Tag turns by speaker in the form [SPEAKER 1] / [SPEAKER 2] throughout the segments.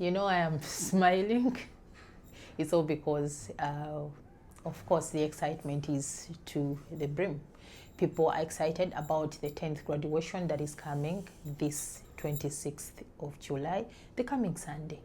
[SPEAKER 1] I am smiling. It's all because, of course, the excitement is to the brim. People are excited about the 10th graduation that is coming this 26th of July, the coming Sunday.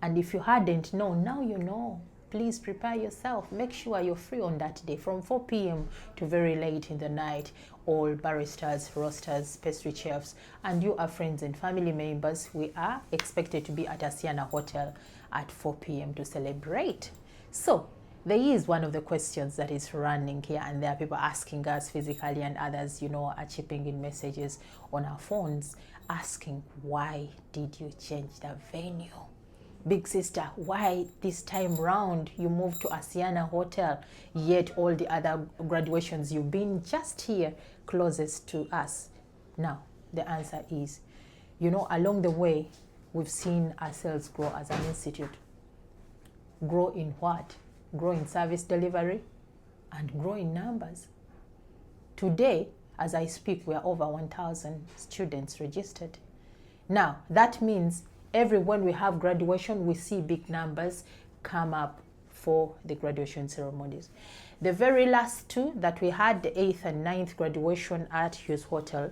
[SPEAKER 1] And if you hadn't known, now you know. Please prepare yourself. Make sure you're free on that day from 4 p.m. to very late in the night. All baristas, roasters, pastry chefs, and you are friends and family members, we are expected to be at Asiana Hotel at 4 p.m. to celebrate. So there is one of the questions that is running here, and there are people asking us physically, and others, are chipping in messages on our phones asking, why did you change the venue? Big sister, why this time round you moved to Asiana Hotel, yet all the other graduations you've been just here closest to us? Now, the answer is, along the way, we've seen ourselves grow as an institute. Grow in what? Grow in service delivery and grow in numbers. Today, as I speak, we are over 1,000 students registered. Now, that means when we have graduation, we see big numbers come up for the graduation ceremonies. The very last two that we had, the 8th and 9th graduation at Hughes Hotel,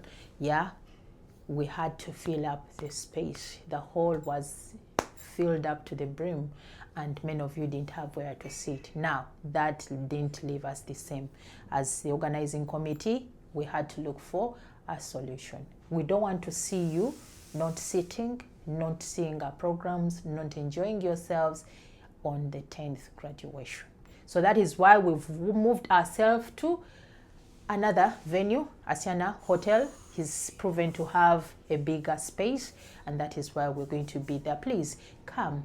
[SPEAKER 1] we had to fill up the space. The hall was filled up to the brim, and many of you didn't have where to sit. Now, that didn't leave us the same. As the organizing committee, we had to look for a solution. We don't want to see you not sitting, not seeing our programs, not enjoying yourselves on the 10th graduation. So that is why we've moved ourselves to another venue, Asiana Hotel. He's proven to have a bigger space, and that is why we're going to be there. Please come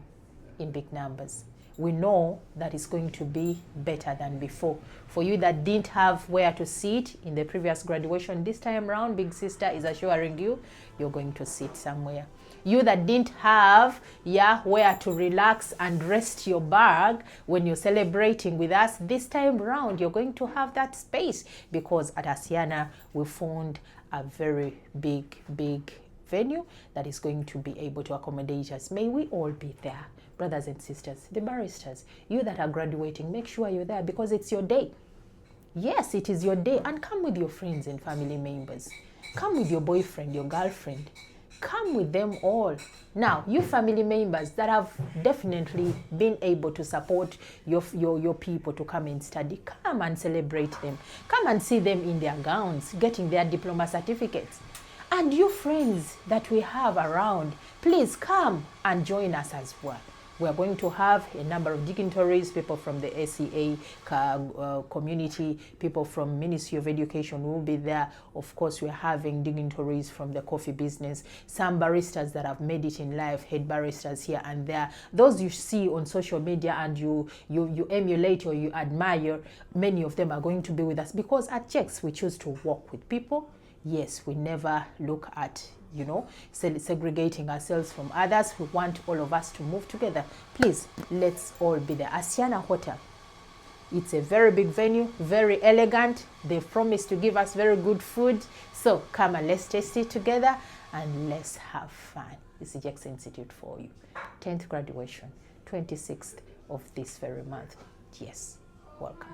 [SPEAKER 1] in big numbers. We know that it's going to be better than before. For you that didn't have where to sit in the previous graduation, this time around, Big Sister is assuring you, you're going to sit somewhere. You that didn't have where to relax and rest your bag when you're celebrating with us, this time around, you're going to have that space, because at Asiana, we found a very big venue that is going to be able to accommodate us. May we all be there. Brothers and sisters, the baristas, you that are graduating, make sure you're there, because it's your day. Yes, it is your day. And come with your friends and family members. Come with your boyfriend, your girlfriend. Come with them all. Now, you family members that have definitely been able to support your people to come and study, come and celebrate them. Come and see them in their gowns, getting their diploma certificates. And you friends that we have around, please come and join us as well. We are going to have a number of dignitaries, people from the ACA community, people from Ministry of Education will be there. Of course, we're having dignitaries from the coffee business, some baristas that have made it in life, head baristas here and there. Those you see on social media and you emulate or you admire, many of them are going to be with us, because at JEX, we choose to work with people. Yes, we never look at segregating ourselves from others. We want all of us to move together. Please, let's all be there. Asiana Hotel. It's a very big venue, very elegant. They've promised to give us very good food. So come and let's taste it together and let's have fun. It's the JEX Institute for you. 10th graduation, 26th of this very month. Yes, welcome.